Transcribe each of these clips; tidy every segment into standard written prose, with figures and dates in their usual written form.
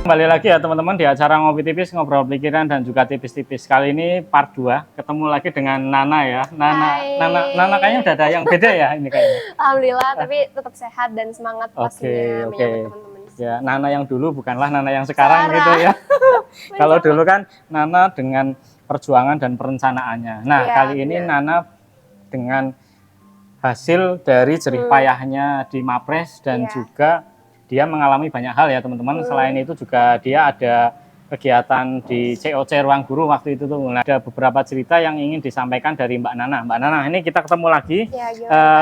Kembali lagi ya teman-teman di acara Ngopi Tipis, Ngobrol Pikiran dan juga Tipis-Tipis. Kali ini part 2, ketemu lagi dengan Nana ya. Nana kayaknya udah ada yang beda ya ini kayaknya. Alhamdulillah, tapi tetap sehat dan semangat pastinya menyambut teman-teman. Ya, Nana yang dulu bukanlah Nana yang sekarang gitu ya. Kalau dulu kan Nana dengan perjuangan dan perencanaannya. Nah, kali ini Nana dengan hasil dari jerih payahnya di Mapres dan juga dia mengalami banyak hal ya teman-teman. Selain itu juga dia ada kegiatan di COC Ruang Guru waktu itu tuh. Nah, ada beberapa cerita yang ingin disampaikan dari Mbak Nana. Mbak Nana, ini kita ketemu lagi.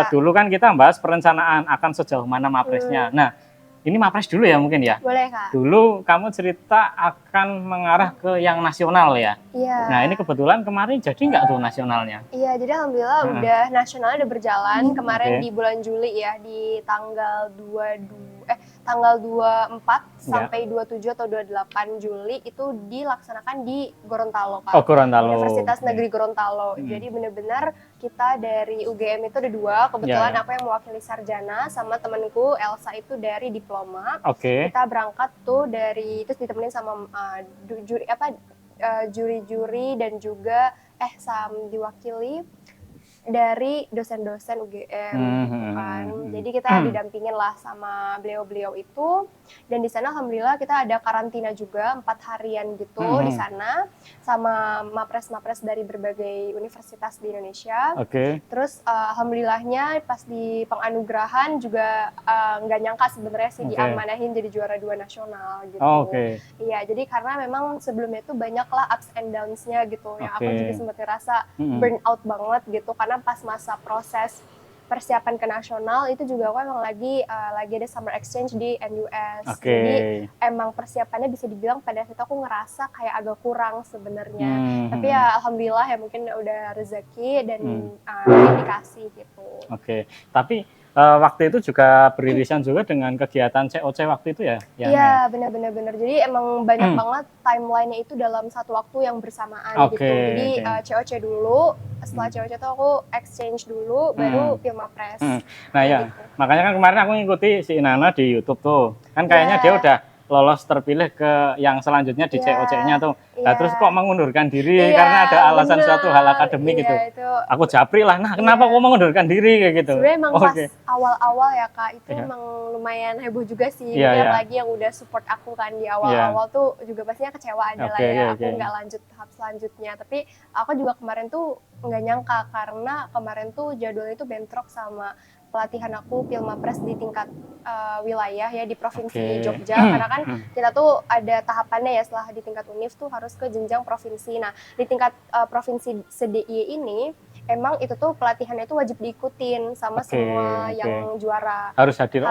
Dulu kan kita bahas perencanaan akan sejauh mana Mapresnya. Nah, ini Mapres dulu ya mungkin ya? Boleh, Kak. Dulu kamu cerita akan mengarah ke yang nasional ya? Iya. Nah, ini kebetulan kemarin jadi nggak tuh nasionalnya? Iya, jadi alhamdulillah udah nasionalnya udah berjalan. Kemarin di bulan Juli ya, di tanggal 24 sampai 27 atau 28 Juli itu dilaksanakan di Gorontalo, Kak. Oh, Gorontalo. Universitas Negeri Gorontalo. Jadi benar-benar kita dari UGM itu ada 2. Kebetulan aku yang mewakili sarjana sama temanku Elsa itu dari diploma. Kita berangkat tuh dari terus ditemenin sama juri-juri dan juga diwakili dari dosen-dosen UGM gitu kan. Jadi kita didampingin lah sama beliau-beliau itu, dan di sana alhamdulillah kita ada karantina juga 4 harian gitu di sana sama mapres-mapres dari berbagai universitas di Indonesia. Terus alhamdulillahnya pas di penganugerahan juga nggak nyangka sebenarnya sih diamanahin jadi juara 2 nasional gitu. Iya, jadi karena memang sebelumnya itu banyak lah ups and downs-nya gitu yang aku juga sempat ngerasa burn out banget gitu, karena pas masa proses persiapan ke nasional itu juga aku emang lagi ada summer exchange di NUS. Jadi emang persiapannya bisa dibilang pada saat itu aku ngerasa kayak agak kurang sebenarnya. Tapi ya alhamdulillah ya mungkin udah rezeki dan dikasih gitu. Tapi waktu itu juga beririsan juga dengan kegiatan COC waktu itu ya? Iya, benar-benar. Jadi emang banyak banget timeline-nya itu dalam satu waktu yang bersamaan gitu. Jadi COC dulu, setelah COC itu aku exchange dulu, baru Pilmapres. Nah ya, makanya kan kemarin aku ngikuti si Nana di YouTube tuh. Kan kayaknya dia udah lolos terpilih ke yang selanjutnya di COC-nya tuh. Nah, terus kok mengundurkan diri karena ada alasan suatu hal akademik gitu. Aku japri lah, nah kenapa kok mengundurkan diri kayak gitu? Sebenarnya emang pas awal-awal ya Kak, itu emang lumayan heboh juga sih. Apalagi yang udah support aku kan di awal-awal tuh juga pastinya kecewa adalah aku nggak lanjut tahap selanjutnya. Tapi aku juga kemarin tuh nggak nyangka karena kemarin tuh jadwalnya itu bentrok sama pelatihan aku Pilmapres di tingkat wilayah ya di Provinsi Jogja, karena kan kita tuh ada tahapannya ya, setelah di tingkat univ tuh harus ke jenjang provinsi. Nah di tingkat provinsi SDIY ini emang itu tuh pelatihannya itu wajib diikutin sama semua yang juara. Harus hadir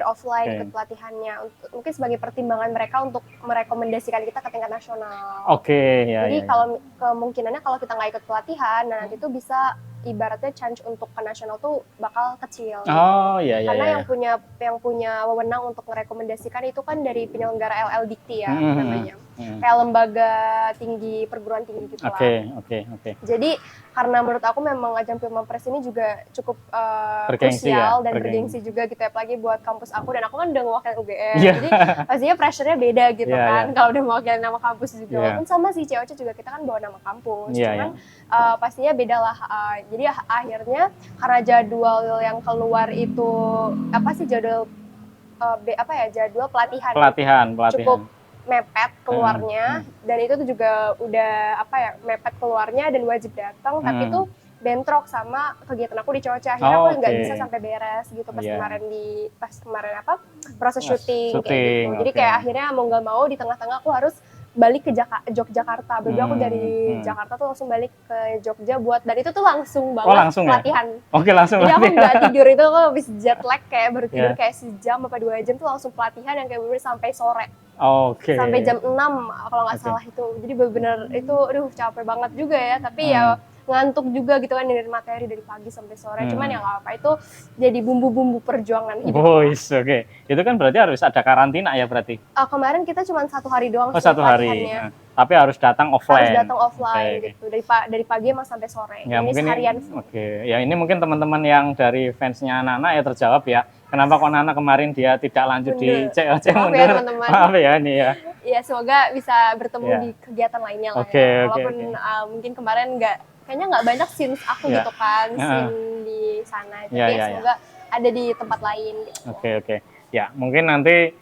offline ikut pelatihannya, mungkin sebagai pertimbangan mereka untuk merekomendasikan kita ke tingkat nasional. Jadi kalau kemungkinannya kalau kita nggak ikut pelatihan, nah nanti tuh bisa ibaratnya chance untuk ke nasional tuh bakal kecil. Karena yang punya wewenang untuk merekomendasikan itu kan dari penyelenggara LLDikti ya namanya. Kayak lembaga tinggi perguruan tinggi gitu lah. Jadi karena menurut aku memang ajang Pilmapres ini juga cukup krusial dan bergengsi juga gitu, apalagi buat kampus aku, dan aku kan udah mewakili UGM. Jadi pastinya pressure-nya beda gitu kan kalau udah mewakili nama kampus juga. Walaupun sama sih COC juga kita kan bawa nama kampus. Cuman pastinya beda lah. Jadi akhirnya karena jadwal yang keluar itu jadwal pelatihan. Cukup mepet keluarnya, dan itu tuh juga udah mepet keluarnya dan wajib datang, tapi itu bentrok sama kegiatan aku di COC. Akhirnya aku nggak bisa sampai beres gitu pas kemarin proses syuting kayak gitu. Jadi kayak akhirnya mau nggak mau di tengah-tengah aku harus balik ke Yogyakarta. Beberapa aku dari Jakarta tuh langsung balik ke Jogja dan itu tuh langsung banget pelatihan. Jadi aku nggak tidur, itu aku habis jet lag kayak baru tidur kayak sejam apa 2 jam tuh langsung pelatihan yang kayak bener sampai sore. Sampai jam 6 kalau nggak salah itu. Jadi bener-bener itu capek banget juga ya, tapi ya ngantuk juga gitu kan dari materi dari pagi sampai sore. Cuman ya nggak apa, itu jadi bumbu-bumbu perjuangan hidup. Itu kan berarti harus ada karantina ya berarti? Kemarin kita cuma 1 hari doang sih pelatihannya. Tapi harus datang offline. Harus datang offline gitu. Dari pagi emang sampai sore. Ya, ini mungkin seharian. Ya ini mungkin teman-teman yang dari fansnya Nana ya terjawab ya. Kenapa kok Nana kemarin dia tidak lanjut di COC Maaf mundur? ya teman-teman. Maaf ya ini ya. Ya semoga bisa bertemu Ya. di kegiatan lainnya lah Oke, ya. oke, Walaupun oke. mungkin kemarin kayaknya nggak banyak scenes aku Ya. gitu kan, scene di sana. Tapi Ya, ya, ya. semoga ada di tempat lain gitu. Oke, oke. Ya, mungkin nanti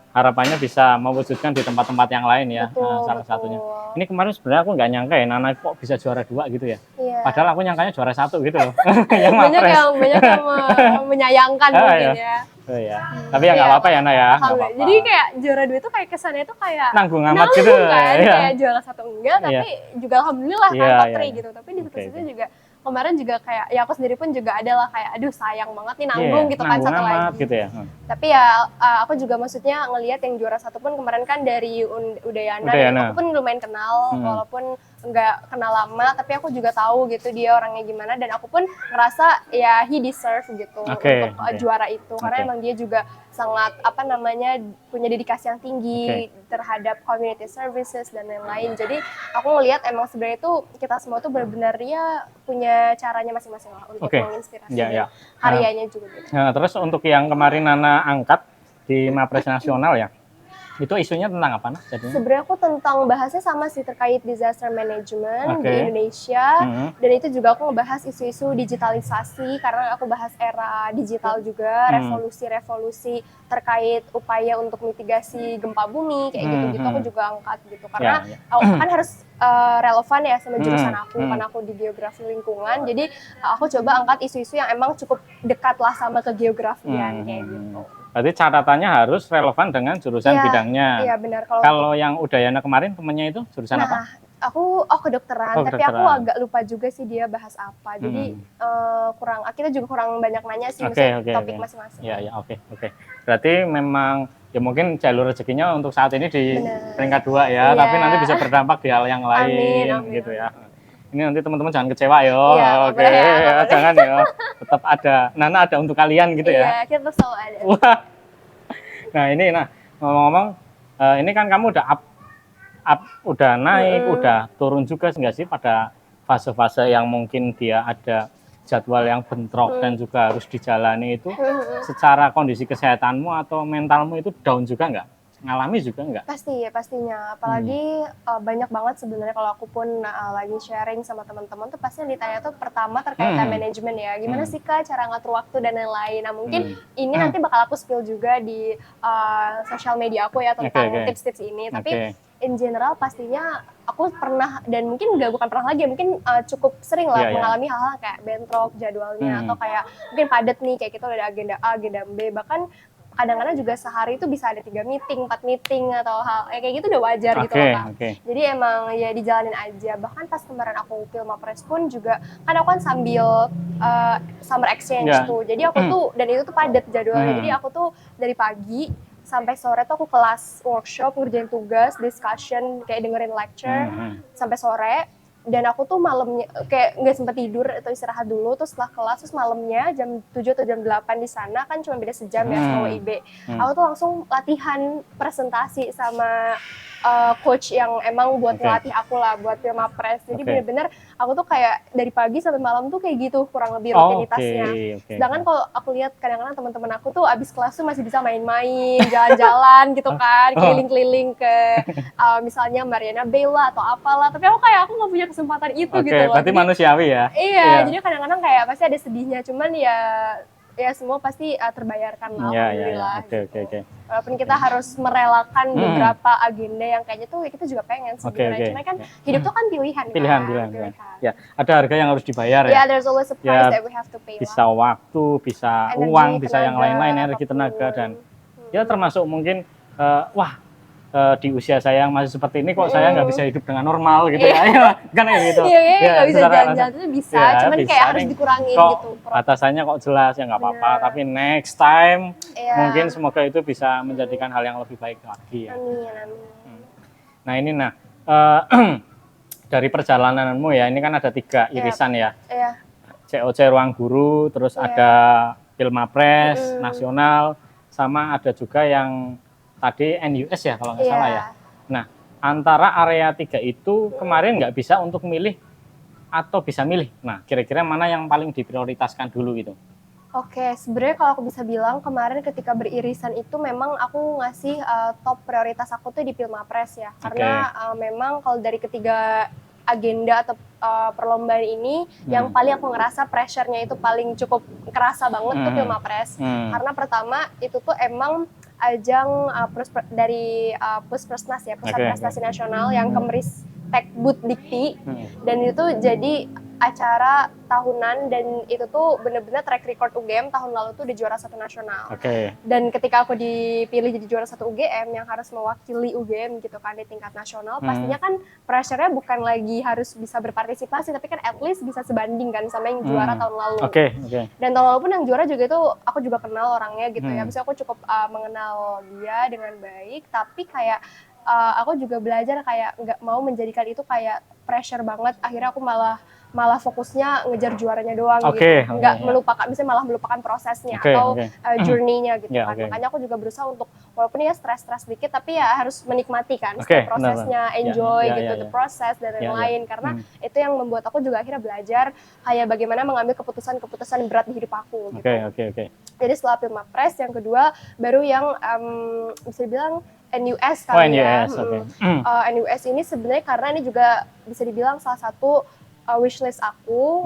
harapannya bisa mewujudkan di tempat-tempat yang lain ya. Betul, Salah betul. satunya. Ini kemarin sebenarnya aku nggak nyangka ya Nana kok bisa juara 2 gitu ya. Iya. Padahal aku nyangkanya juara 1 gitu loh. Yang banyak Mapres. yang menyayangkan Ah, mungkin ya. ya. Oh ya. Tapi ya nggak Iya. apa-apa ya Nana ya. Nggak Alhamdulillah. apa-apa. Jadi kayak juara 2 itu kayak kesannya itu kayak Nanggung amat gitu. kan, Iya. kayak juara 1 enggak, tapi juga alhamdulillah kan Iya, top iya, 3 iya. gitu. Tapi di satu Oke, sisi oke. juga kemarin juga kayak ya aku sendiri pun juga ada lah kayak aduh sayang banget nih nanggung Iya, gitu kan nanggung satu amat lagi. gitu ya. Tapi ya aku juga maksudnya ngelihat yang juara 1 pun kemarin kan dari Udayana. Udayana. Aku pun lumayan kenal walaupun nggak kenal lama, tapi aku juga tahu gitu dia orangnya gimana dan aku pun ngerasa ya he deserve gitu Oke, untuk oke. juara itu karena Oke. emang dia juga sangat punya dedikasi yang tinggi terhadap community services dan lain-lain. Jadi aku ngelihat emang sebenarnya itu kita semua tuh benar-benar ya punya caranya masing-masing lah untuk menginspirasi Ya, ya. karyanya juga gitu. Nah, terus untuk yang kemarin Nana angkat di Mapres Nasional ya, itu isunya tentang apa, Nah? Jadinya? Sebenarnya aku tentang bahasnya sama sih terkait disaster management di Indonesia dan itu juga aku ngebahas isu-isu digitalisasi karena aku bahas era digital juga, revolusi-revolusi terkait upaya untuk mitigasi gempa bumi kayak gitu-gitu aku juga angkat gitu karena kan harus relevan ya sama jurusan aku karena aku di geografi lingkungan jadi aku coba angkat isu-isu yang emang cukup dekat lah sama kegeografian kayak gitu. Berarti catatannya harus relevan dengan jurusan bidangnya. Iya benar. Kalau yang Udayana kemarin temennya itu jurusan apa? Aku kedokteran, tapi aku agak lupa juga sih dia bahas apa. Jadi kita juga kurang banyak nanya sih topik masing-masing. Iya, oke. Berarti memang ya mungkin jalur rezekinya untuk saat ini di peringkat 2 ya, tapi nanti bisa berdampak di hal yang lain gitu ya. Ini nanti teman-teman jangan kecewa yo. Oke, jangan ya. Tetap ada. Nana ada untuk kalian gitu ya. Iya, kita tetap selalu ada. Wah. Nah, ngomong-ngomong ini kan kamu udah udah naik, udah turun juga enggak sih pada fase-fase yang mungkin dia ada jadwal yang bentrok dan juga harus dijalani itu secara kondisi kesehatanmu atau mentalmu itu down juga enggak? Ngalami juga enggak? Pasti ya, pastinya. Apalagi banyak banget sebenarnya kalau aku pun lagi sharing sama teman-teman tuh pasti yang ditanya tuh pertama terkait time management ya. Gimana sih Kak cara ngatur waktu dan lain-lain. Nah mungkin ini nanti bakal aku spill juga di sosial media aku ya tentang tips-tips ini. Tapi in general pastinya aku pernah dan mungkin bukan pernah lagi mungkin cukup sering lah mengalami hal-hal kayak bentrok jadwalnya atau kayak mungkin padat nih kayak kita udah ada agenda A, agenda B bahkan kadang-kadang juga sehari itu bisa ada 3 meeting, 4 meeting atau hal kayak gitu udah wajar gitu loh Kak. Jadi emang ya dijalanin aja. Bahkan pas kemarin aku film Mapres pun juga kan aku kan sambil summer exchange tuh. Jadi aku tuh dan itu tuh padat jadwalnya. Jadi aku tuh dari pagi sampai sore tuh aku kelas workshop, ngerjain tugas, discussion, kayak dengerin lecture sampai sore. Dan aku tuh malamnya kayak nggak sempet tidur atau istirahat dulu terus setelah kelas terus malamnya jam 7 atau jam 8 di sana kan cuma beda sejam ya sama WIB. Aku tuh langsung latihan presentasi sama coach yang emang buat ngelatih aku lah buat film Mapres. Jadi bener-bener aku tuh kayak dari pagi sampai malam tuh kayak gitu kurang lebih rutinitasnya. Sedangkan kalau aku lihat kadang-kadang teman-teman aku tuh abis kelas tuh masih bisa main-main, jalan-jalan gitu kan, keliling-keliling ke misalnya Mariana Bay lah atau apalah. Tapi aku nggak punya kesempatan itu gitu loh. Berarti manusiawi ya? Iya, jadi kadang-kadang kayak pasti ada sedihnya. Cuman ya semua pasti terbayarkan lah, alhamdulillah. Oke. Walaupun kita harus merelakan beberapa agenda yang kayaknya tuh kita juga pengen sebenarnya. Cuma kan hidup tuh kan pilihan. Pilihan. Ya, ada harga yang harus dibayar ya. Yeah, there's always a price that we have to pay. Bisa waktu, bisa energi, uang, bisa yang lain-lain, energi, tenaga dan ya termasuk mungkin di usia saya yang masih seperti ini kok saya nggak bisa hidup dengan normal gitu ya kan kayak gitu. Iya, nggak bisa jalan-jalan itu bisa, cuman bisa, kayak harus dikurangin gitu. Batasannya kok jelas ya nggak apa-apa, tapi next time mungkin semoga itu bisa menjadikan hal yang lebih baik lagi ya. Amin. Nah ini dari perjalananmu ya, ini kan ada 3 irisan ya. COC Ruang Guru, terus ada Pilmapres Nasional, sama ada juga yang tadi NUS ya kalau nggak salah ya. Nah antara area 3 itu kemarin nggak bisa untuk milih atau bisa milih. Nah kira-kira mana yang paling diprioritaskan dulu gitu? Oke, sebenarnya kalau aku bisa bilang kemarin ketika beririsan itu memang aku ngasih top prioritas aku tuh di Pilmapres ya. Karena memang kalau dari ketiga agenda atau perlombaan ini yang paling aku ngerasa pressure-nya itu paling cukup kerasa banget tuh Pilmapres. Karena pertama itu tuh emang ajang dari Puspresnas ya, Pusat Prestasi Nasional yang Kemris Tekbud Dikti, dan itu jadi acara tahunan dan itu tuh bener-bener track record UGM tahun lalu tuh di juara 1 nasional. Dan ketika aku dipilih jadi juara 1 UGM yang harus mewakili UGM gitu kan di tingkat nasional, pastinya kan pressure-nya bukan lagi harus bisa berpartisipasi, tapi kan at least bisa sebanding kan sama yang juara tahun lalu. Dan tahun lalu pun yang juara juga itu aku juga kenal orangnya gitu ya, misalnya aku cukup mengenal dia dengan baik, tapi kayak aku juga belajar kayak nggak mau menjadikan itu kayak pressure banget, akhirnya aku malah fokusnya ngejar juaranya doang gitu, nggak melupakan, misalnya malah melupakan prosesnya atau journey-nya gitu kan. Makanya aku juga berusaha untuk walaupun ya stres dikit, tapi ya harus menikmati kan prosesnya, enjoy gitu, the process dan lain-lain. Karena itu yang membuat aku juga akhirnya belajar kayak bagaimana mengambil keputusan berat di hidup aku gitu. Jadi setelah Pilmapres, yang kedua baru yang bisa dibilang NUS kali ya. NUS ini sebenarnya karena ini juga bisa dibilang salah satu wishlist aku.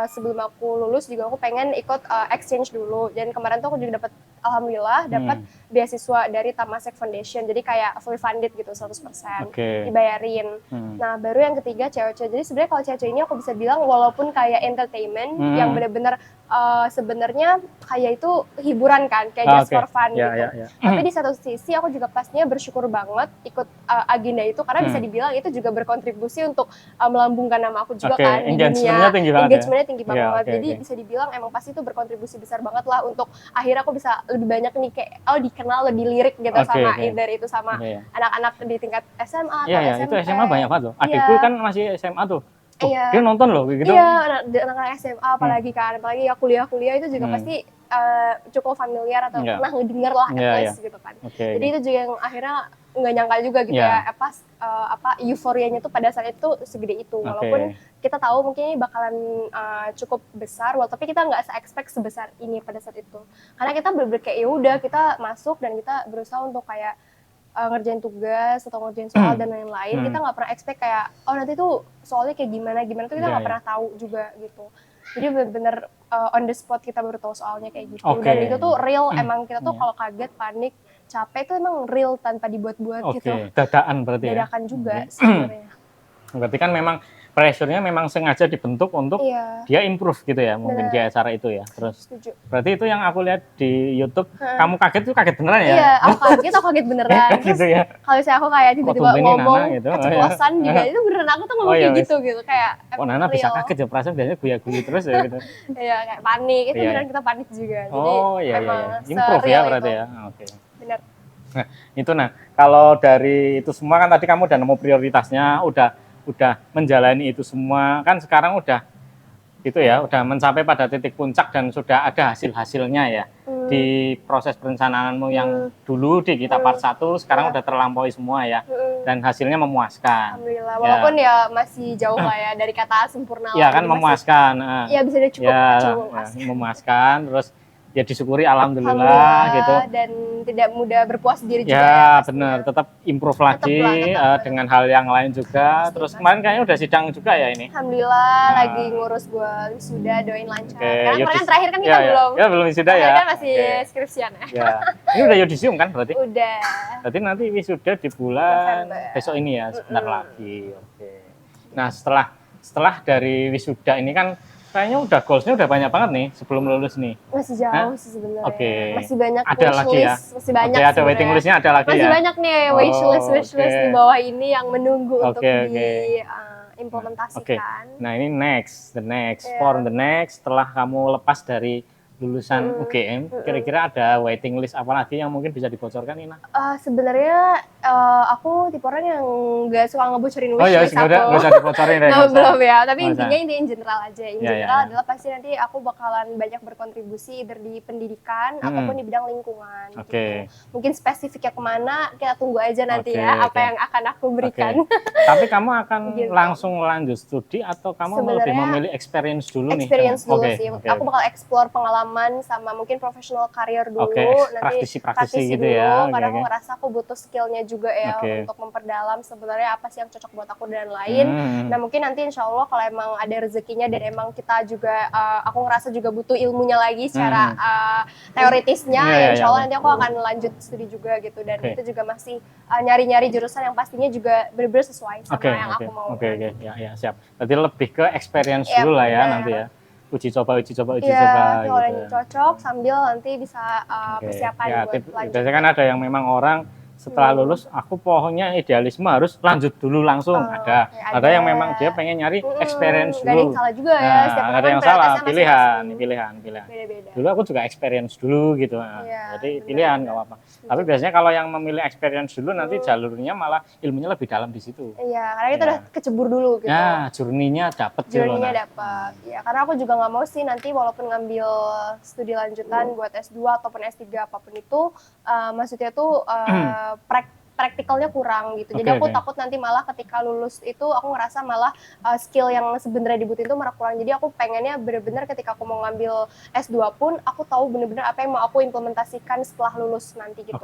Sebelum aku lulus juga aku pengen ikut exchange dulu, dan kemarin tuh aku juga alhamdulillah dapat beasiswa dari Tamasek Foundation, jadi kayak fully funded gitu 100% dibayarin. Nah baru yang ketiga COC. Jadi sebenarnya kalau COC ini aku bisa bilang walaupun kayak entertainment yang benar-benar sebenarnya kayak itu hiburan kan, kayak just for fun gitu. Tapi di satu sisi aku juga pastinya bersyukur banget ikut agenda itu karena bisa dibilang itu juga berkontribusi untuk melambungkan nama aku juga kan di dunia. Engagementnya tinggi banget. Jadi bisa dibilang emang pasti itu berkontribusi besar banget lah untuk akhirnya aku bisa lebih banyak nih kayak dikenal lebih lirik gitu sama either itu sama anak-anak di tingkat SMA atau SMP. Itu SMA banyak banget loh. Adikku kan masih SMA tuh. Dia nonton loh gitu. Iya, anak-anak SMA apalagi ya kuliah itu juga pasti cukup familiar atau pernah ngedenger lah at least gitu kan. Jadi itu juga yang akhirnya nggak nyangka juga gitu ya, euforianya tuh pada saat itu segede itu. Walaupun kita tahu mungkin ini bakalan cukup besar, tapi kita nggak se-expect sebesar ini pada saat itu. Karena kita bener-bener kayak ya udah kita masuk dan kita berusaha untuk kayak ngerjain tugas atau ngerjain soal dan lain-lain. Kita nggak pernah expect kayak nanti tuh soalnya kayak gimana tuh kita nggak pernah tahu juga gitu. Jadi bener-bener on the spot kita baru tahu soalnya kayak gitu. Dan itu tuh real, emang kita tuh kalau kaget, panik, capek itu emang real tanpa dibuat-buat gitu. Dadakan berarti dadakan juga sebenarnya. Berarti kan memang pressure-nya memang sengaja dibentuk untuk dia improve gitu ya, mungkin di acara itu ya. Terus berarti itu yang aku lihat di YouTube, kamu kaget tuh kaget beneran ya? Iya, aku kaget beneran. Gitu ya. Kalau misalnya aku kayak tiba-tiba ngomong keceplosan juga, itu beneran aku tuh ngomong kayak gitu kayak Nana bisa kaget ya, perasaan biasanya guya-guyi terus ya gitu. Iya, kayak panik, itu beneran kita panik juga. Jadi memang improve ya berarti ya. Benar. Nah, itu kalau dari itu semua kan tadi kamu udah nemu prioritasnya, udah menjalani itu semua, kan sekarang udah gitu ya, udah mencapai pada titik puncak dan sudah ada hasil-hasilnya ya. Di proses perencanaanmu yang dulu di kita part 1 sekarang udah terlampaui semua ya. Dan hasilnya memuaskan. Alhamdulillah, walaupun ya masih jauh lah ya dari kata sempurna. Iya kan memuaskan. Iya bisa cukup memuaskan, terus ya disyukuri alhamdulillah gitu. Dan tidak mudah berpuas diri juga. Ya benar, tetap improve lagi dengan hal yang lain juga. Terus kemarin kayaknya udah sidang juga ya ini. Alhamdulillah lagi ngurus gua wisuda, doain lancar. Karena kemarin terakhir kan kita belum. Ya belum wisuda ya. Kan masih skripsian ya. Ini udah yudisium kan berarti? Udah. Berarti nanti wisuda di bulan besok ini ya, sebentar lagi. Nah setelah dari wisuda ini kan kayaknya udah goalsnya udah banyak banget nih sebelum lulus nih. Masih jauh sih sebenarnya. Masih banyak ada lagi ya. Masih banyak. Ada waiting listnya ada lagi masih banyak nih wishlist di bawah ini yang menunggu untuk diimplementasikan. Nah ini the next setelah kamu lepas dari lulusan UGM, kira-kira ada waiting list apa lagi yang mungkin bisa dibocorkan, Ina? Sebenarnya aku tipe orang yang nggak suka ngebocorin wishlist aku. Nggak usah dibocorin ya. Belum ya, tapi intinya in general aja. In general adalah pasti nanti aku bakalan banyak berkontribusi either di pendidikan ataupun di bidang lingkungan. Gitu. Mungkin spesifiknya kemana, kita tunggu aja nanti apa yang akan aku berikan. Tapi kamu akan langsung lanjut studi atau kamu lebih memilih experience dulu nih? Experience dulu sih. Aku bakal explore pengalaman pengalaman sama mungkin professional career dulu, nanti praktisi gitu dulu, ya. karena aku ngerasa aku butuh skillnya juga ya untuk memperdalam sebenarnya apa sih yang cocok buat aku dan lain. Nah mungkin nanti insya Allah kalau emang ada rezekinya dan emang kita juga aku ngerasa juga butuh ilmunya lagi secara teoritisnya, ya insya Allah nanti aku akan lanjut studi juga gitu, dan itu juga masih nyari-nyari jurusan yang pastinya juga benar-benar sesuai sama yang aku mau. Ya siap. Berarti lebih ke experience dulu lah ya nanti ya. Uji coba gitu. Kalau yang cocok sambil nanti bisa persiapan buat lanjut. Biasanya kan ada yang memang orang setelah lulus aku pokoknya idealisme harus lanjut dulu langsung, ada yang memang dia pengen nyari experience dulu. Gak ada yang salah juga ya, setiap ada yang salah, pilihan. Beda-beda. Dulu aku juga experience dulu gitu, jadi pilihan nggak apa-apa. Tapi biasanya kalau yang memilih experience dulu nanti jalurnya malah ilmunya lebih dalam di situ. Iya, karena kita udah kecebur dulu gitu. Ya, journey-nya dapet. Dapat. Ya, karena aku juga nggak mau sih nanti walaupun ngambil studi lanjutan buat S2 ataupun S3 apapun itu, maksudnya tuh praktikalnya kurang gitu. Jadi aku takut nanti malah ketika lulus itu aku ngerasa malah skill yang sebenarnya dibutuhin itu malah kurang. Jadi aku pengennya bener-bener ketika aku mau ngambil S2 pun aku tahu bener-bener apa yang mau aku implementasikan setelah lulus nanti gitu.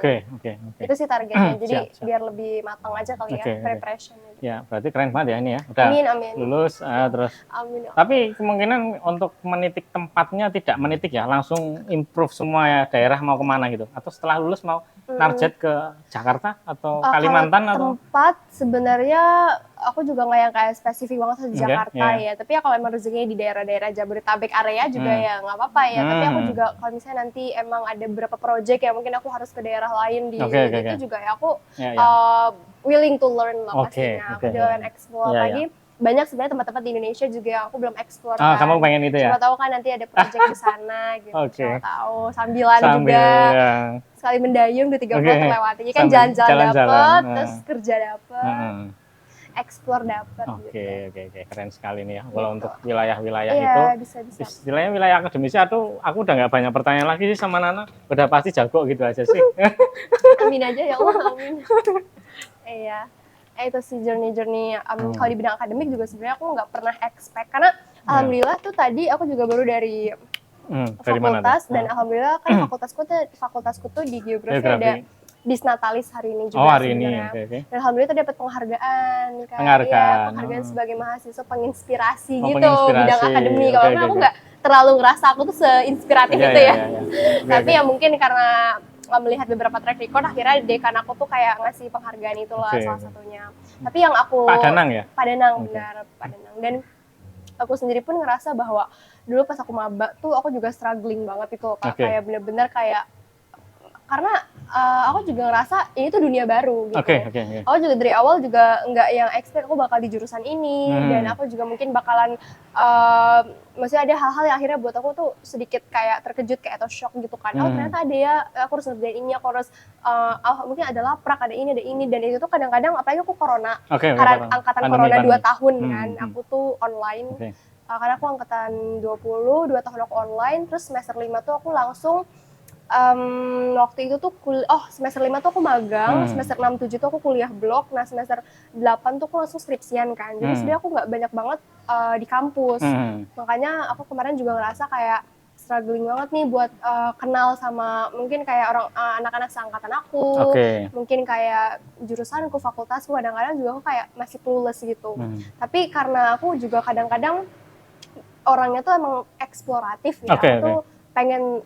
Itu sih targetnya. Jadi biar lebih matang aja kali ya preparationnya. Gitu. Ya, berarti keren banget ya ini ya. Udah amin. Lulus terus. Amin. Tapi kemungkinan untuk menitik tempatnya tidak menitik ya, langsung improve semua ya daerah mau kemana gitu. Atau setelah lulus mau target ke Jakarta atau Kalimantan atau tempat sebenarnya aku juga nggak yang kayak spesifik banget di Jakarta ya, tapi ya kalau emang rezekinya di daerah-daerah Jabodetabek area juga ya nggak apa-apa ya. Tapi aku juga kalau misalnya nanti emang ada beberapa project ya mungkin aku harus ke daerah lain di itu juga ya aku willing to learn lah pastinya. Aku jalan explore lagi. Banyak sebenarnya tempat-tempat di Indonesia juga yang aku belum explore. Kamu pengen itu ya? Siapa tahu kan nanti ada project di sana gitu. Siapa tahu sambilan juga. Sekali mendayung 3 bulan terlewati. Jadi kan jalan-jalan dapet, terus kerja dapet, explore dapet. Oke, keren sekali nih ya. Kalau untuk wilayah-wilayah itu, bisa. Istilahnya wilayah akademisnya tuh aku udah nggak banyak pertanyaan lagi sih sama Nana. Udah pasti jago gitu aja sih. Amin aja ya Allah, amin. Iya. Itu sih journey kalau di bidang akademik juga sebenarnya aku nggak pernah expect karena alhamdulillah tuh tadi aku juga baru dari fakultas dan alhamdulillah kan fakultasku tuh di geografi ada Disnatalis hari ini juga sebenarnya. Dan alhamdulillah tuh dapat penghargaan penghargaan sebagai mahasiswa penginspirasi gitu bidang akademik. Kalau aku nggak terlalu ngerasa aku tuh seinspiratif itu ya. Tapi ya mungkin karena melihat beberapa track record akhirnya dekan aku tuh kayak ngasih penghargaan itulah salah satunya. Tapi yang aku Padanang benar Padanang, dan aku sendiri pun ngerasa bahwa dulu pas aku maba tuh aku juga struggling banget itu kayak bener-bener kayak karena aku juga ngerasa ini tuh dunia baru gitu. Aku juga dari awal juga nggak yang expect aku bakal di jurusan ini dan aku juga mungkin bakalan maksudnya ada hal-hal yang akhirnya buat aku tuh sedikit kayak terkejut kayak atau shock gitu kan. Ternyata ada ya, aku harus ngerjain ini, aku harus mungkin ada laprak, ada ini dan itu tuh kadang-kadang apalagi aku corona. Karena angkatan corona 2 tahun kan. Aku tuh online. Karena aku angkatan 20, 2 tahun aku online, terus semester 5 tuh aku langsung waktu itu tuh semester 5 tuh aku magang, semester 6, 7 tuh aku kuliah blok, nah semester 8 tuh aku langsung skripsian kan. Jadi sebenarnya aku nggak banyak banget di kampus. Makanya aku kemarin juga ngerasa kayak struggling banget nih buat kenal sama mungkin kayak anak-anak seangkatan aku, mungkin kayak jurusanku, fakultasku, kadang-kadang juga aku kayak masih clueless gitu. Tapi karena aku juga kadang-kadang orangnya tuh emang eksploratif ya, aku tuh pengen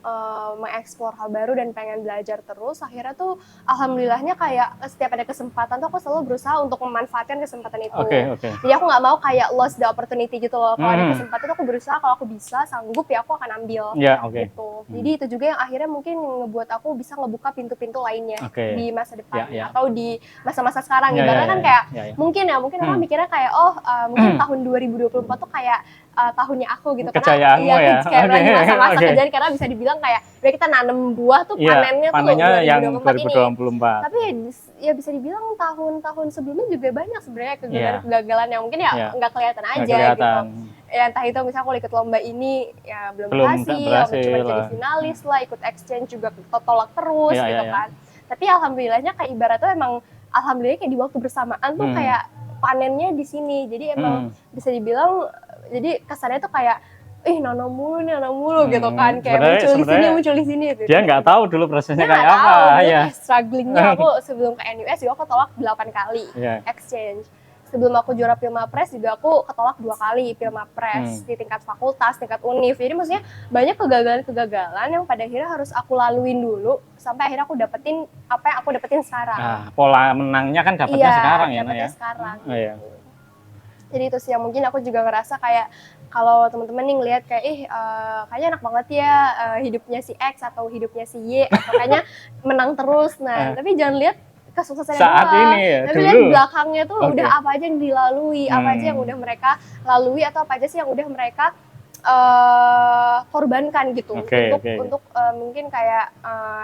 mengeksplor hal baru dan pengen belajar terus. Akhirnya tuh alhamdulillahnya kayak setiap ada kesempatan tuh aku selalu berusaha untuk memanfaatkan kesempatan itu. Jadi aku nggak mau kayak lost the opportunity gitu loh. Kalau ada kesempatan tuh aku berusaha, kalau aku bisa sanggup ya aku akan ambil gitu. Jadi itu juga yang akhirnya mungkin ngebuat aku bisa ngebuka pintu-pintu lainnya di masa depan atau di masa-masa sekarang. Ibaratnya kan kayak mungkin orang mikirnya kayak mungkin tahun 2024 tuh kayak tahunnya aku gitu, karena kayak masa-masa kejadian, karena bisa dibilang kayak udah kita nanam buah tuh panennya tuh 2024 ini. Tapi ya bisa dibilang tahun-tahun sebelumnya juga banyak sebenarnya kegagalan yang mungkin ya nggak kelihatan aja gitu. Ya entah itu misalnya aku ikut lomba ini ya belum berhasil, cuma jadi finalis lah, ikut exchange juga tolak terus gitu kan. Tapi alhamdulillahnya kayak ibaratnya emang alhamdulillah kayak di waktu bersamaan tuh kayak panennya di sini. Jadi emang bisa dibilang jadi kesannya tuh kayak Nana mulu gitu kan, kayak muncul di sini gitu. Dia nggak tahu dulu prosesnya kayak apa. Ya. Strugglingnya aku sebelum ke NUS juga aku ketolak 8 kali exchange. Sebelum aku juara Pilmapres juga aku ketolak 2 kali Pilmapres di tingkat fakultas, tingkat univ. Jadi maksudnya banyak kegagalan-kegagalan yang pada akhirnya harus aku laluin dulu sampai akhirnya aku dapetin apa yang aku dapetin sekarang. Pola menangnya kan dapetnya sekarang ya, dapetnya sekarang. Jadi itu sih yang mungkin aku juga ngerasa kayak kalau teman-teman nih ngelihat kayak kayaknya enak banget ya hidupnya si X atau hidupnya si Y atau kayaknya menang terus. Nah, tapi jangan lihat kesuksesannya saat doang. Ini ya, tapi lihat belakangnya tuh udah apa aja yang dilalui, apa aja yang udah mereka lalui atau apa aja sih yang udah mereka korbankan gitu untuk mungkin kayak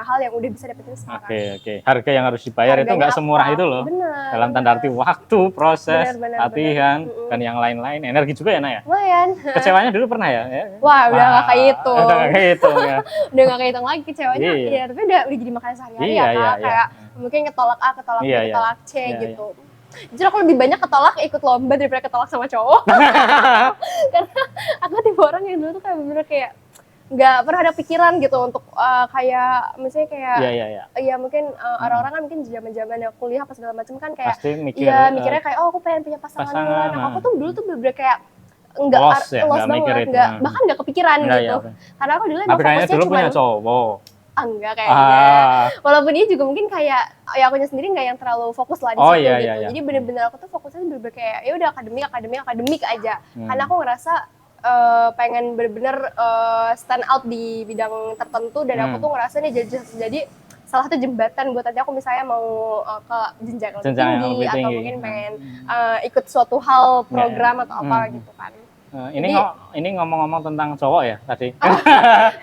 hal yang udah bisa dapetin sekarang. Harga yang harus dibayar itu nggak semurah itu loh. Dalam tanda arti waktu, proses, latihan, dan yang lain-lain, energi juga ya Naya. Lumayan. Kecewanya dulu pernah ya? Wah, udah nggak kayak itu. Udah nggak kayak itu ya. Udah nggak kayak itu lagi kecewanya. Ya, tapi udah jadi makanan sehari-hari ya Kak. Kayak mungkin ketolak A, ketolak B, ketolak C gitu. Jujur aku lebih banyak ketolak ikut lomba daripada ketolak sama cowok. Karena aku tipe orang yang dulu tuh kayak bener-bener kayak nggak pernah ada pikiran gitu untuk kayak misalnya kayak ya mungkin orang-orang kan mungkin zaman-zaman kuliah apa segala macam kan kayak mikirnya kayak aku pengen punya pasangan. Nah, aku tuh dulu tuh bener-bener kayak nggak los banget, bahkan nggak kepikiran gitu. Karena aku dulu emang fokusnya dulu punya cowok. Enggak kayaknya. Walaupun dia juga mungkin kayak ya akunya sendiri nggak yang terlalu fokus lah di situ gitu. Jadi bener-bener aku tuh fokusnya bener-bener kayak ya udah akademik aja. Karena aku ngerasa pengen bener-bener stand out di bidang tertentu dan aku tuh ngerasa nih jadi salah satu jembatan buat nanti aku misalnya mau ke jenjang lebih tinggi atau mungkin pengen ikut suatu hal program atau apa gitu kan. Ini ngomong-ngomong tentang cowok ya tadi.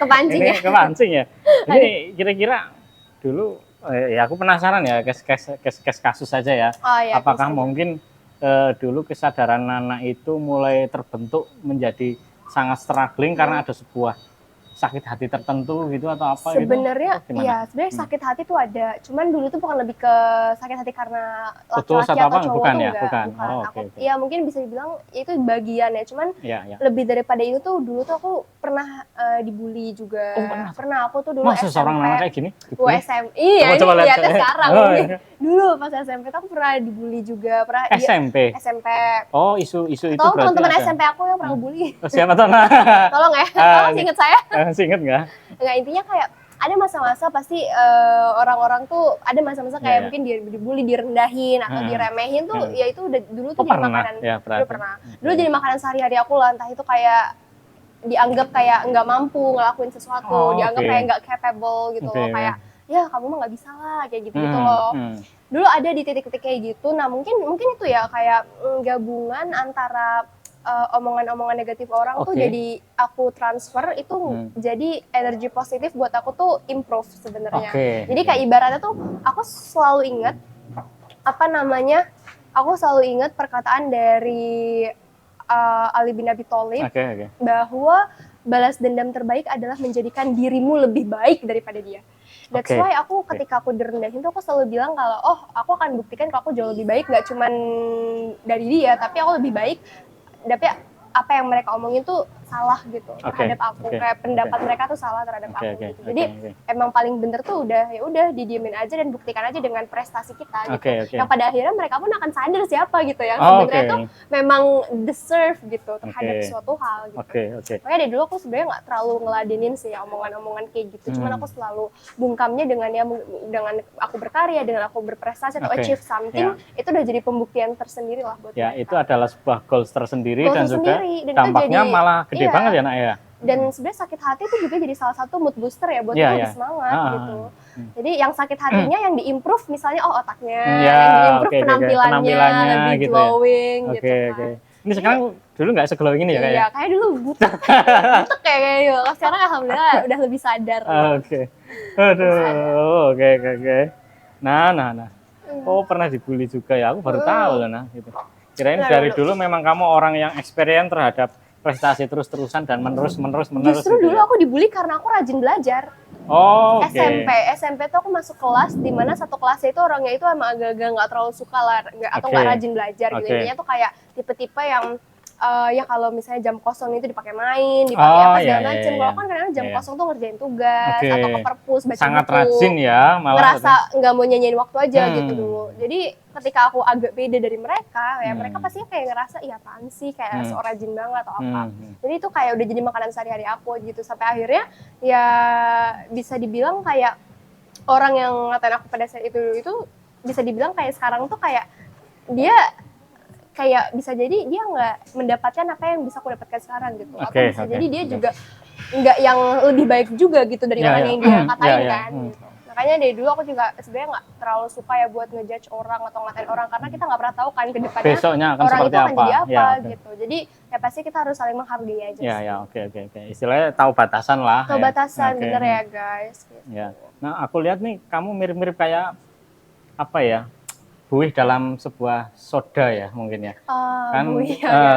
Kepancing ya. Kepancing ya. Ini kira-kira dulu ya aku penasaran ya kes kasus saja ya. Apakah mungkin dulu kesadaran Nana itu mulai terbentuk menjadi sangat struggling karena ada sebuah sakit hati tertentu gitu atau apa sebenarnya gitu? Sebenarnya sakit hati tuh ada, cuman dulu tuh bukan lebih ke sakit hati karena laki-laki atau cowok tuh bukan. Ya mungkin bisa dibilang itu bagian ya, cuman lebih daripada itu tuh dulu tuh aku pernah dibully juga. Pernah aku tuh dulu SMP. Seorang Nana kayak gini? SMP. Iya, ini lihatnya sekarang. Dulu pas SMP tuh aku pernah dibully juga. SMP? SMP. Oh, isu itu berarti teman-teman SMP aku yang pernah bully. Siapa tuh? Tolong ya, tolong inget saya. Masih inget nggak? Nggak, intinya kayak ada masa-masa pasti orang-orang tuh ada masa-masa kayak mungkin dibully, direndahin atau diremehin tuh ya itu udah dulu tuh jadi makanan. Dulu jadi makanan sehari-hari aku lah, entah itu kayak dianggap kayak nggak mampu ngelakuin sesuatu, dianggap kayak nggak capable gitu loh, kayak ya kamu mah nggak bisa lah kayak gitu-gitu loh. Dulu ada di titik-titik kayak gitu. Nah mungkin itu ya kayak gabungan antara omongan-omongan negatif orang tuh jadi aku transfer itu jadi energi positif buat aku tuh improve sebenarnya. Jadi kayak ibaratnya tuh aku selalu ingat aku selalu ingat perkataan dari Ali bin Abi Thalib bahwa balas dendam terbaik adalah menjadikan dirimu lebih baik daripada dia. That's why aku ketika aku direndahin tuh aku selalu bilang kalau aku akan buktikan kalau aku jauh lebih baik, gak cuman dari dia tapi aku lebih baik. Tapi apa yang mereka omongin tuh salah gitu terhadap aku, kayak pendapat mereka tuh salah terhadap aku gitu. Jadi emang paling bener tuh udah didiemin aja dan buktikan aja dengan prestasi kita gitu. Yang pada akhirnya mereka pun akan sadar siapa gitu yang sebenarnya tuh memang deserve gitu terhadap suatu hal gitu. Makanya dari dulu aku sebenarnya nggak terlalu ngeladenin sih ya omongan-omongan kayak gitu. Cuman aku selalu bungkamnya dengan aku berkarya, dengan aku berprestasi atau achieve something, itu udah jadi pembuktian tersendiri lah buat mereka. Itu adalah sebuah goals tersendiri dan juga dampaknya malah gede banget ya Nak ya. Dan sebenarnya sakit hati itu juga jadi salah satu mood booster ya buat lebih semangat gitu. Jadi yang sakit hatinya yang diimprove misalnya otaknya, yang diimprove penampilannya lebih glowing gitu kan. Ini sekarang dulu nggak se-glowing ini ya kayaknya? Iya, kayak dulu butek kayak gitu. Sekarang alhamdulillah udah lebih sadar. Aduh, oke. Nah. Oh pernah dibully juga ya? Aku baru tahu loh nah gitu. Kirain dari dulu memang kamu orang yang experience terhadap prestasi terus-terusan dan menerus. Justru dulu aku dibully karena aku rajin belajar. SMP tuh aku masuk kelas di mana satu kelasnya itu orangnya itu emang agak-agak nggak terlalu suka lah atau nggak rajin belajar gitu. Intinya tuh kayak tipe-tipe yang ya kalau misalnya jam kosong itu dipakai main, dipakai apa segala macem. Kalau kan kadang jam Iya. kosong tuh ngerjain tugas atau ke perpus, baca Sangat buku. rajin ya, malah ngerasa nggak mau nyanyiin waktu aja gitu dulu. Hmm. Jadi ketika aku agak beda dari mereka, ya mereka pastinya kayak ngerasa, iya apaan sih, kayak so rajin banget atau apa. Jadi itu kayak udah jadi makanan sehari-hari aku gitu. Sampai akhirnya ya bisa dibilang kayak orang yang ngatain aku pada saat itu bisa dibilang kayak sekarang tuh kayak dia kayak bisa jadi dia nggak mendapatkan apa yang bisa aku dapatkan sekarang gitu. Atau bisa jadi dia juga nggak yang lebih baik juga gitu dari orang yang dia katain kan. Gitu. Makanya dari dulu aku juga sebenarnya nggak terlalu suka ya buat ngejudge orang atau ngatain orang karena kita nggak pernah tahu kan ke depannya besoknya akan orang itu akan jadi apa ya, gitu. Jadi ya pasti kita harus saling menghargai aja. Ya, oke. Istilahnya tahu batasan lah. Tahu batasan, bener ya guys. Gitu. Ya. Nah, aku lihat nih kamu mirip-mirip kayak apa ya? Buih dalam sebuah soda ya mungkin ya. Kan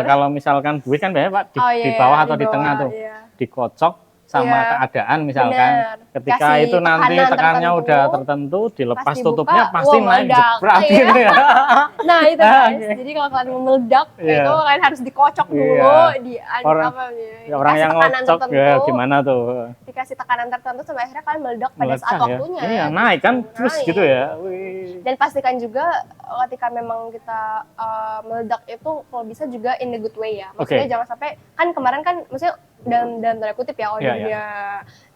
kalau misalkan buih kan biasanya Pak di bawah atau di tengah tuh. Dikocok sama keadaan misalkan. Ketika itu nanti tekannya udah tertentu, dilepas tutupnya pasti naik jebrak gitu ya. Nah, itu guys. Jadi kalau kalian mau meledak itu kalian harus dikocok dulu orang yang ngocok ya gimana tuh? Dikasih tekanan tertentu sampai akhirnya kalian meledak pada saat waktunya. Iya, naik kan terus gitu ya. Dan pastikan juga ketika memang kita meledak itu kalau bisa juga in the good way ya. Maksudnya jangan sampai kan kemarin kan maksudnya dalam tanda kutip ya kalau dunia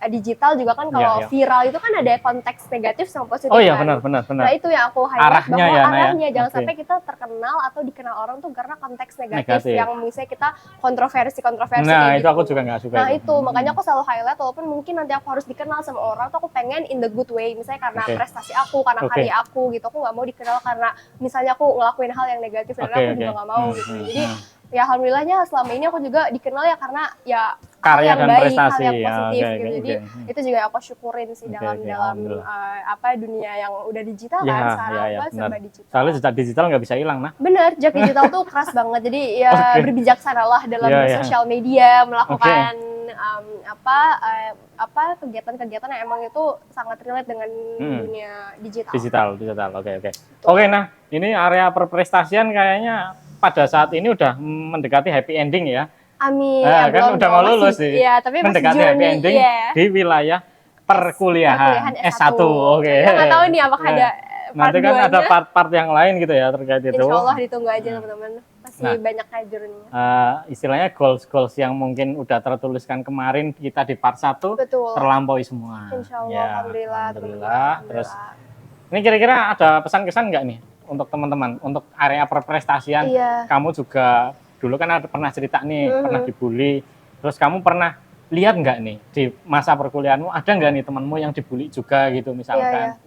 digital juga kan kalau viral itu kan ada konteks negatif sama positif. Oh iya kan? benar. Nah itu yang aku highlight bahwa arahnya jangan sampai kita terkenal atau dikenal orang tuh karena konteks negatif. Yang misalnya kita kontroversi nah itu gitu. aku juga nggak suka. Nah itu makanya aku selalu highlight walaupun mungkin nanti aku harus dikenal sama orang tuh aku pengen in the good way, misalnya karena prestasi aku, karena karya aku gitu. Aku nggak mau dikenal karena misalnya aku ngelakuin hal yang negatif dan aku juga nggak mau gitu. Jadi ya alhamdulillahnya selama ini aku juga dikenal ya karena ya karya dan baik, prestasi hal yang positif gitu. Jadi itu juga aku syukurin sih dalam dunia yang udah digital kan sekarang serba digital. Soalnya jejak digital nggak bisa hilang nah. Bener, jejak digital tuh keras banget. Jadi ya berbijaksanalah dalam sosial media, melakukan kegiatan-kegiatan yang emang itu sangat relate dengan dunia digital. Oke, nah ini area perprestasian kayaknya pada saat ini udah mendekati happy ending ya. Amin. Nah, kan udah mau lulus sih. Iya, tapi mendekati happy ending di wilayah perkuliahan S1. Oke. Kita nggak tahu nih apakah ada nanti kan ada part-part yang lain gitu ya terkait itu. Insya Allah ditunggu aja teman-teman. Masih banyak journey-nya. Istilahnya goals yang mungkin udah tertuliskan kemarin kita di part 1 terlampaui semua. Insya Allah, alhamdulillah. Terus ini kira-kira ada pesan-kesan nggak nih untuk teman-teman untuk area perprestasian? Kamu juga dulu kan pernah cerita nih, pernah dibully. Terus kamu pernah lihat nggak nih di masa perkuliahanmu ada nggak nih temanmu yang dibully juga gitu misalkan?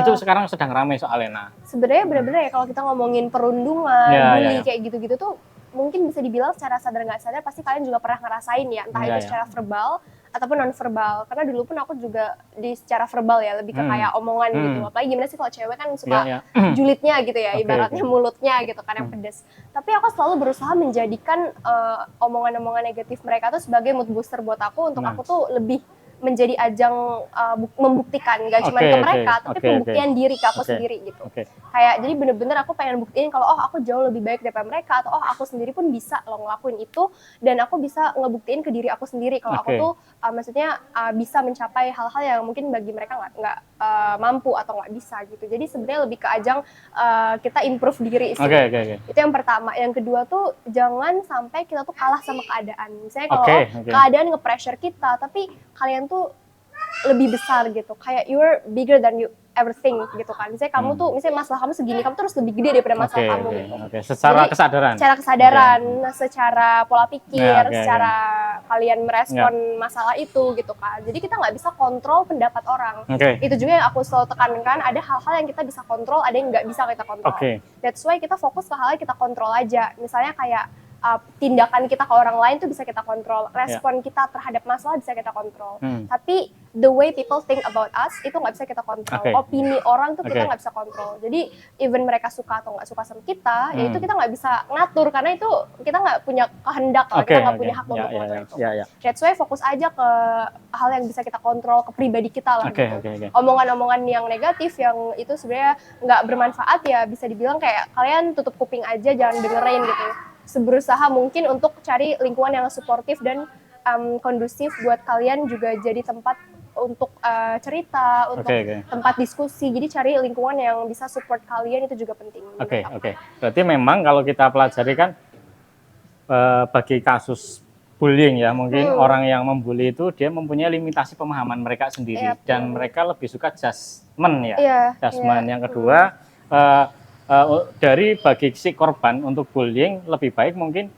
Itu sekarang sedang ramai soalnya. Sebenarnya benar-benar ya kalau kita ngomongin perundungan, bully kayak gitu-gitu tuh mungkin bisa dibilang secara sadar nggak sadar pasti kalian juga pernah ngerasain ya, entah itu secara verbal ataupun non verbal. Karena dulu pun aku juga di secara verbal ya lebih ke kayak omongan gitu. Apalagi gimana sih kalau cewek kan suka julidnya gitu ya, ibaratnya mulutnya gitu kan yang pedes. Tapi aku selalu berusaha menjadikan omongan-omongan negatif mereka tuh sebagai mood booster buat aku untuk aku tuh lebih menjadi ajang membuktikan gak cuma ke mereka tapi pembuktian diri ke aku sendiri gitu. Kayak jadi bener-bener aku pengen buktiin kalau aku jauh lebih baik daripada mereka atau aku sendiri pun bisa loh ngelakuin itu dan aku bisa ngebuktiin ke diri aku sendiri kalau aku tuh maksudnya bisa mencapai hal-hal yang mungkin bagi mereka nggak mampu atau nggak bisa gitu. Jadi sebenarnya lebih ke ajang kita improve diri sih. Itu yang pertama. Yang kedua tuh jangan sampai kita tuh kalah sama keadaan. Misalnya kalau keadaan nge-pressure kita tapi kalian tuh lebih besar gitu, kayak you're bigger than you ever think gitu kan. Misalnya kamu tuh, misalnya masalah kamu segini, kamu terus lebih gede daripada masalah kamu gitu. Secara jadi, kesadaran. Secara kesadaran, secara pola pikir, secara kalian merespon masalah itu gitu kan. Jadi kita nggak bisa kontrol pendapat orang. Itu juga yang aku selalu tekankan. Ada hal-hal yang kita bisa kontrol, ada yang nggak bisa kita kontrol. That's why kita fokus ke hal yang kita kontrol aja. Misalnya kayak tindakan kita ke orang lain tuh bisa kita kontrol, respon kita terhadap masalah bisa kita kontrol. Tapi the way people think about us itu nggak bisa kita kontrol. Opini orang tuh kita nggak bisa kontrol. Jadi even mereka suka atau nggak suka sama kita, ya itu kita nggak bisa ngatur karena itu kita nggak punya kehendak, kita nggak punya hak untuk ngatur itu. That's why fokus aja ke hal yang bisa kita kontrol, ke pribadi kita lah. Omongan-omongan yang negatif yang itu sebenarnya nggak bermanfaat ya bisa dibilang kayak kalian tutup kuping aja, jangan dengerin gitu. seberusaha mungkin untuk cari lingkungan yang suportif dan kondusif buat kalian juga jadi tempat untuk cerita, untuk tempat diskusi. Jadi cari lingkungan yang bisa support kalian itu juga penting. Oke. Berarti memang kalau kita pelajari kan bagi kasus bullying ya, mungkin orang yang membuli itu dia mempunyai limitasi pemahaman mereka sendiri dan mereka lebih suka judgement ya. Judgement. Yang kedua dari bagi si korban untuk bullying lebih baik mungkin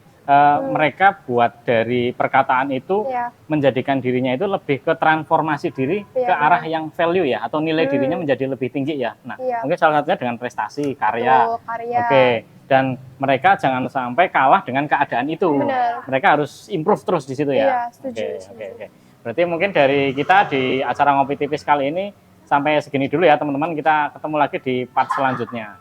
mereka buat dari perkataan itu menjadikan dirinya itu lebih ke transformasi diri ke arah yang value ya, atau nilai dirinya menjadi lebih tinggi ya. Nah, mungkin salah satunya dengan prestasi, karya. Dan mereka jangan sampai kalah dengan keadaan itu. Mereka harus improve terus di situ ya. Oke. Berarti mungkin dari kita di acara Ngopi Tipis kali ini sampai segini dulu ya teman-teman. Kita ketemu lagi di part selanjutnya.